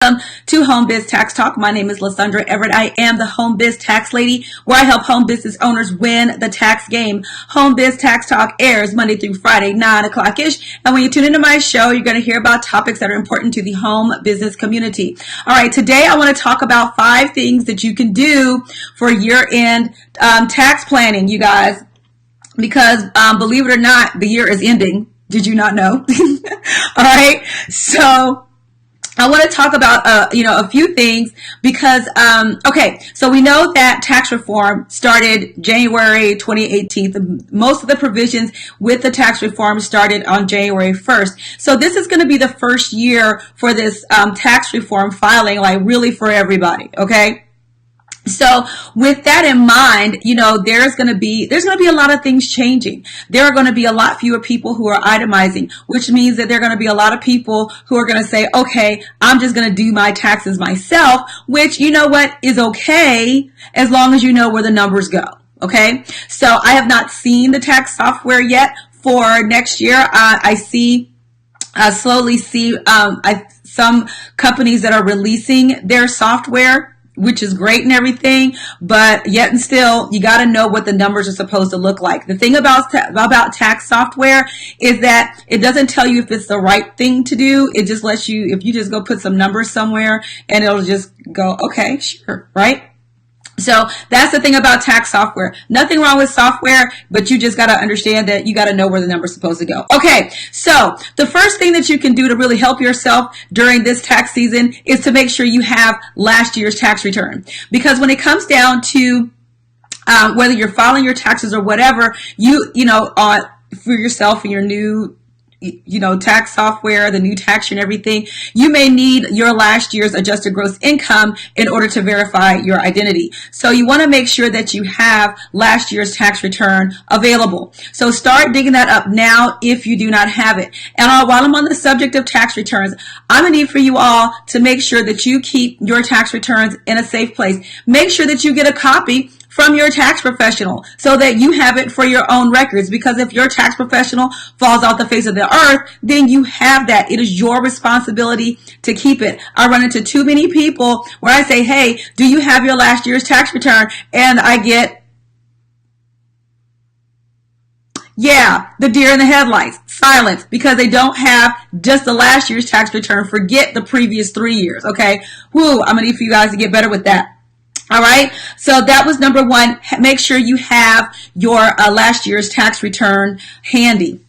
Welcome to Home Biz Tax Talk. My name is Lysandra Everett. I am the Home Biz Tax Lady, where I help home business owners win the tax game. Home Biz Tax Talk airs Monday through Friday, 9 o'clock-ish. And when you tune into my show, you're going to hear about topics that are important to the home business community. All right, today I want to talk about 5 things that you can do for year-end tax planning, you guys. Because believe it or not, the year is ending. Did you not know? All right, so I want to talk about, a few things because, okay, so we know that tax reform started January 2018. Most of the provisions with the tax reform started on January 1st. So this is going to be the first year for this tax reform filing, like really for everybody, okay? So with that in mind, there's going to be a lot of things changing. There are going to be a lot fewer people who are itemizing, which means that there are going to be a lot of people who are going to say, okay, I'm just going to do my taxes myself, which you know what is okay as long as you know where the numbers go. Okay. So I have not seen the tax software yet for next year. I slowly see some companies that are releasing their software, which is great and everything, but yet and still, you got to know what the numbers are supposed to look like. The thing about tax software is that it doesn't tell you if it's the right thing to do. It just lets you, if you just go put some numbers somewhere and it'll just go, okay, sure, right? So that's the thing about tax software. Nothing wrong with software, but you just got to understand that you got to know where the number's supposed to go. Okay, so the first thing that you can do to really help yourself during this tax season is to make sure you have last year's tax return. Because when it comes down to whether you're filing your taxes or whatever, for yourself and your new tax software, the new tax year and everything, you may need your last year's adjusted gross income in order to verify your identity. So you want to make sure that you have last year's tax return available. So start digging that up now if you do not have it. And while I'm on the subject of tax returns, I'm going to need for you all to make sure that you keep your tax returns in a safe place. Make sure that you get a copy from your tax professional so that you have it for your own records, because if your tax professional falls off the face of the earth, then you have that. It is your responsibility to keep it. I run into too many people where I say, hey, do you have your last year's tax return? And I get, yeah, the deer in the headlights, silence, because they don't have just the last year's tax return. Forget the previous 3 years, okay? Woo, I'm going to need for you guys to get better with that. All right. So that was number 1. Make sure you have your last year's tax return handy.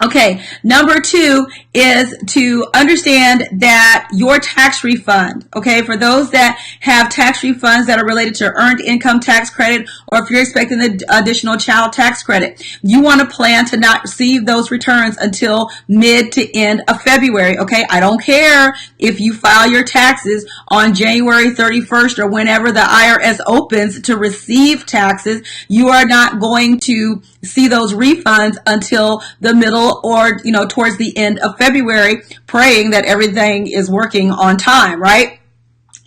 Okay. Number 2 is to understand that your tax refund, okay, for those that have tax refunds that are related to earned income tax credit, or if you're expecting the additional child tax credit, you want to plan to not receive those returns until mid to end of February. Okay. I don't care if you file your taxes on January 31st or whenever the IRS opens to receive taxes. You are not going to see those refunds until the middle or, towards the end of February, praying that everything is working on time, right?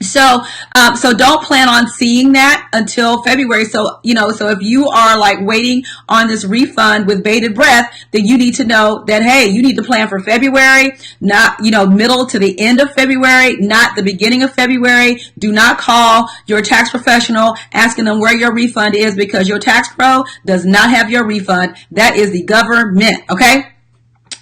So don't plan on seeing that until February. So if you are like waiting on this refund with bated breath, then you need to know that, hey, you need to plan for February, not, middle to the end of February, not the beginning of February. Do not call your tax professional asking them where your refund is, because your tax pro does not have your refund. That is the government. Okay.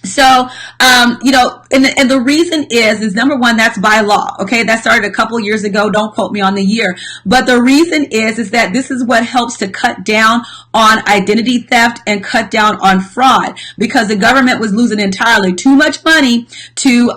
So, and the reason is number 1, that's by law. Okay. That started a couple years ago. Don't quote me on the year, but the reason is that this is what helps to cut down on identity theft and cut down on fraud, because the government was losing entirely too much money to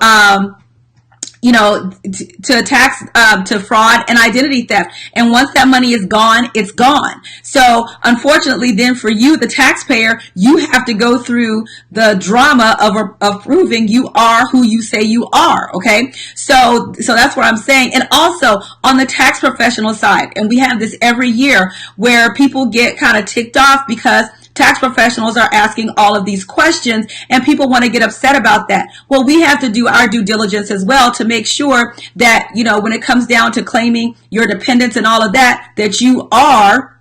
to fraud and identity theft. And once that money is gone, it's gone. So unfortunately then for you, the taxpayer, you have to go through the drama of proving you are who you say you are. Okay. So that's what I'm saying. And also on the tax professional side, and we have this every year where people get kind of ticked off because tax professionals are asking all of these questions and people want to get upset about that. Well, we have to do our due diligence as well to make sure that, when it comes down to claiming your dependents and all of that, that you are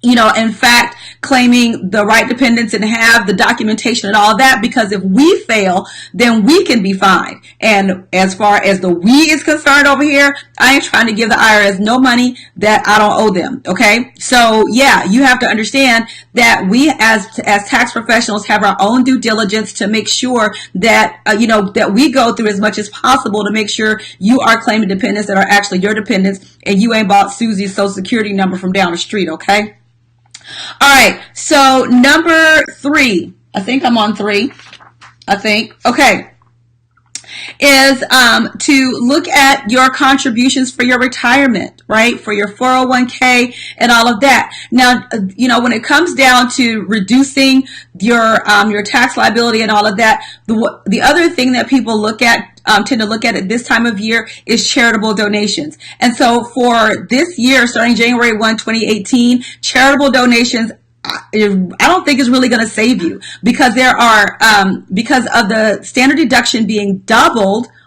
In fact, claiming the right dependents and have the documentation and all of that, because if we fail, then we can be fined. And as far as the we is concerned over here, I ain't trying to give the IRS no money that I don't owe them. Okay. So yeah, you have to understand that we as tax professionals have our own due diligence to make sure that, that we go through as much as possible to make sure you are claiming dependents that are actually your dependents and you ain't bought Susie's social security number from down the street. Okay. All right, so number 3, I think I'm on 3, okay, is to look at your contributions for your retirement, right, for your 401k and all of that. Now, when it comes down to reducing your tax liability and all of that, the other thing that people tend to look at this time of year is charitable donations. And so for this year, starting January 1, 2018, charitable donations, I don't think is really going to save you, because because of the standard deduction being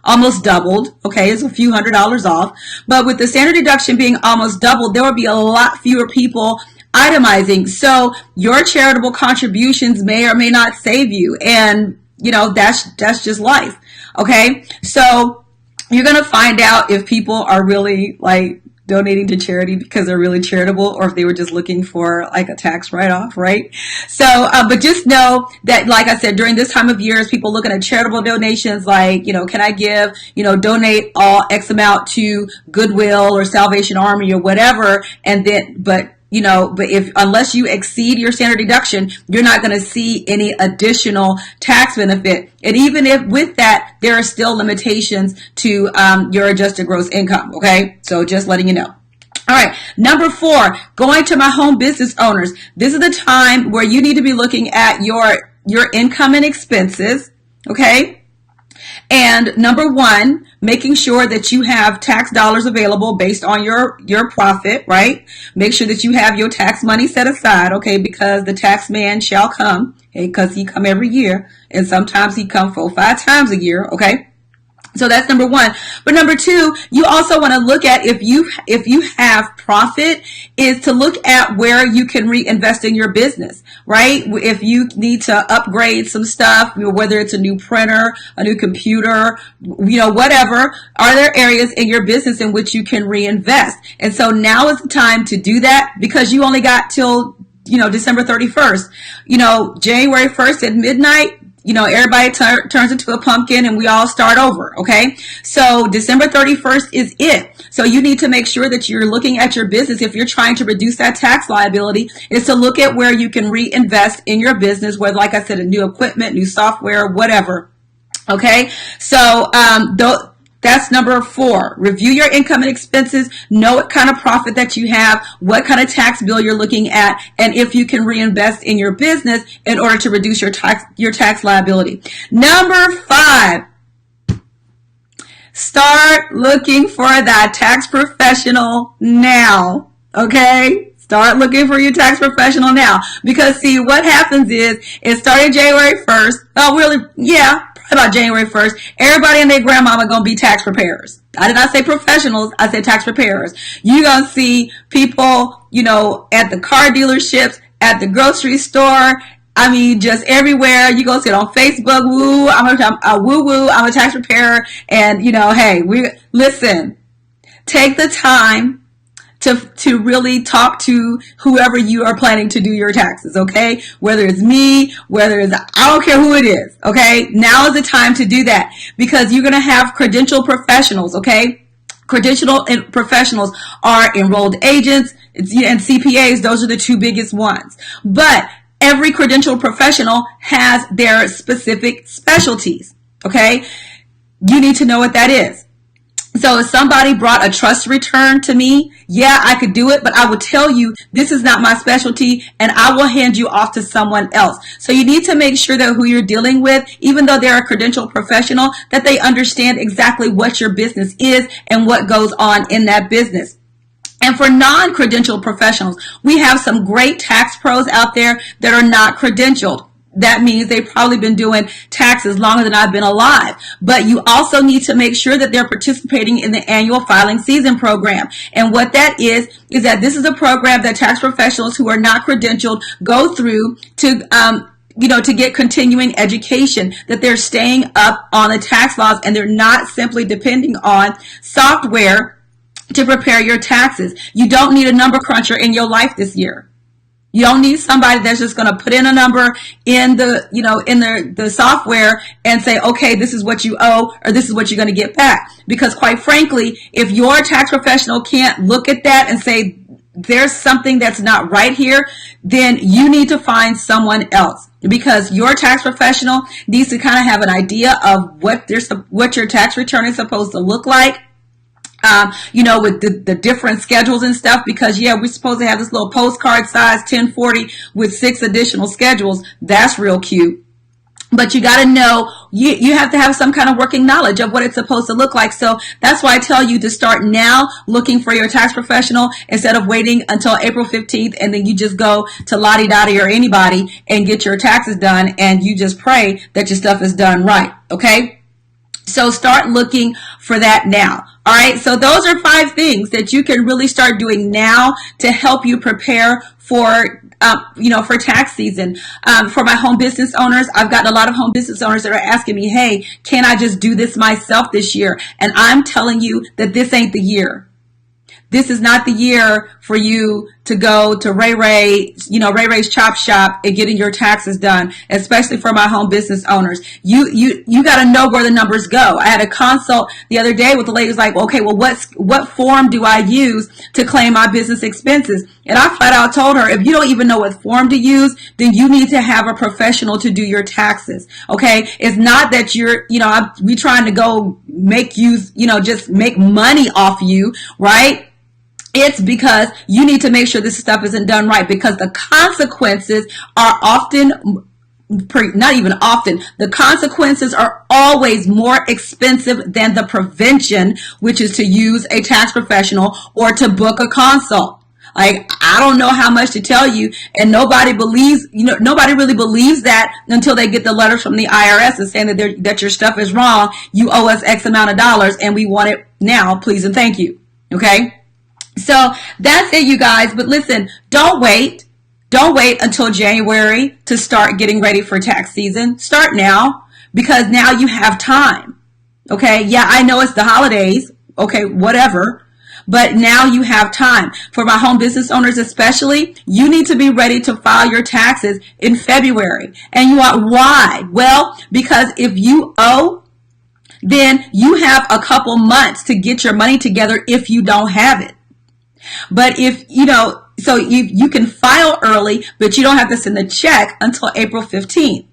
almost doubled, okay, it's a few $100s off, but with the standard deduction being almost doubled, there will be a lot fewer people itemizing. So your charitable contributions may or may not save you. And, that's just life. Okay, so you're going to find out if people are really donating to charity because they're really charitable, or if they were just looking for a tax write-off, right? So, but just know that, like I said, during this time of year, as people looking at charitable donations, can I give, donate all X amount to Goodwill or Salvation Army or whatever, and then, but unless you exceed your standard deduction, you're not going to see any additional tax benefit. And even if with that, there are still limitations to your adjusted gross income. Okay, so just letting you know. All right, number 4, going to my home business owners. This is the time where you need to be looking at your income and expenses. Okay. And number 1, making sure that you have tax dollars available based on your profit, right? Make sure that you have your tax money set aside, okay? Because the tax man shall come, okay? Because he come every year, and sometimes he come 4-5 times a year, okay? So that's number 1. But number 2, you also want to look at, if you have profit, is to look at where you can reinvest in your business, right? If you need to upgrade some stuff, whether it's a new printer, a new computer, whatever, are there areas in your business in which you can reinvest? And so now is the time to do that, because you only got till, December 31st. January 1st at midnight, everybody turns into a pumpkin and we all start over, okay? So December 31st is it. So you need to make sure that you're looking at your business. If you're trying to reduce that tax liability, is to look at where you can reinvest in your business, whether, like I said, a new equipment, new software, whatever, okay? So that's number 4. Review your income and expenses. Know what kind of profit that you have, what kind of tax bill you're looking at, and if you can reinvest in your business in order to reduce your tax liability. Number 5, start looking for that tax professional now. Okay? Start looking for your tax professional now. Because see, what happens is, it started January 1st. Oh, really? Yeah. About January 1st, everybody and their grandmama gonna be tax preparers. I did not say professionals, I said tax preparers. You're gonna see people, at the car dealerships, at the grocery store, just everywhere. You go sit on Facebook, woo, I'm a tax preparer. And, hey, listen, take the time to really talk to whoever you are planning to do your taxes, okay? Whether it's me, I don't care who it is, okay? Now is the time to do that, because you're going to have credentialed professionals, okay? Credentialed professionals are enrolled agents and CPAs. Those are the 2 biggest ones. But every credentialed professional has their specific specialties, okay? You need to know what that is. So if somebody brought a trust return to me, yeah, I could do it, but I would tell you, this is not my specialty, and I will hand you off to someone else. So you need to make sure that who you're dealing with, even though they're a credentialed professional, that they understand exactly what your business is and what goes on in that business. And for non-credentialed professionals, we have some great tax pros out there that are not credentialed. that means they've probably been doing taxes longer than I've been alive. But you also need to make sure that they're participating in the annual filing season program. And what that is that this is a program that tax professionals who are not credentialed go through to to get continuing education, that they're staying up on the tax laws and they're not simply depending on software to prepare your taxes. You don't need a number cruncher in your life this year. You don't need somebody that's just going to put in a number in the software and say, okay, this is what you owe or this is what you're going to get back. Because quite frankly, if your tax professional can't look at that and say, there's something that's not right here, then you need to find someone else, because your tax professional needs to kind of have an idea of what your tax return is supposed to look like. With the different schedules and stuff, because we're supposed to have this little postcard size 1040 with 6 additional schedules. That's real cute. But you got to know, you have to have some kind of working knowledge of what it's supposed to look like. So that's why I tell you to start now looking for your tax professional instead of waiting until April 15th and then you just go to Lottie Dottie or anybody and get your taxes done and you just pray that your stuff is done right. Okay? So start looking for that now. All right. So those are 5 things that you can really start doing now to help you prepare for for tax season. For my home business owners, I've gotten a lot of home business owners that are asking me, hey, can I just do this myself this year? And I'm telling you that this ain't the year. This is not the year for you to go to Ray Ray's Chop Shop and getting your taxes done, especially for my home business owners. You got to know where the numbers go. I had a consult the other day with the lady who's like, okay, well, what form do I use to claim my business expenses? And I flat out told her, if you don't even know what form to use, then you need to have a professional to do your taxes. Okay. It's not that we trying to go make you, just make money off you, right? It's because you need to make sure this stuff isn't done right, because the consequences are the consequences are always more expensive than the prevention, which is to use a tax professional or to book a consult. Like, I don't know how much to tell you, and nobody really believes that until they get the letters from the IRS and saying that your stuff is wrong. You owe us X amount of dollars and we want it now, please and thank you. Okay? So that's it, you guys. But listen, don't wait. Don't wait until January to start getting ready for tax season. Start now, because now you have time. Okay? Yeah, I know it's the holidays. Okay, whatever. But now you have time. For my home business owners especially, you need to be ready to file your taxes in February. And why? Well, because if you owe, then you have a couple months to get your money together if you don't have it. But if, so you can file early, but you don't have to send the check until April 15th.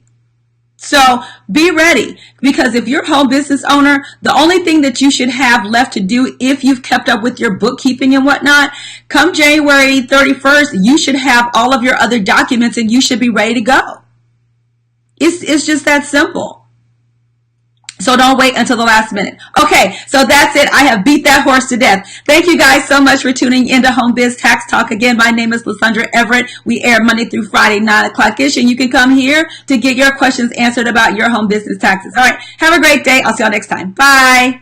So be ready, because if you're a home business owner, the only thing that you should have left to do, if you've kept up with your bookkeeping and whatnot, come January 31st, you should have all of your other documents and you should be ready to go. It's just that simple. So don't wait until the last minute. Okay, so that's it. I have beat that horse to death. Thank you guys so much for tuning into Home Biz Tax Talk. Again, my name is Lysandra Everett. We air Monday through Friday, 9 o'clock-ish, and you can come here to get your questions answered about your home business taxes. All right, have a great day. I'll see y'all next time. Bye.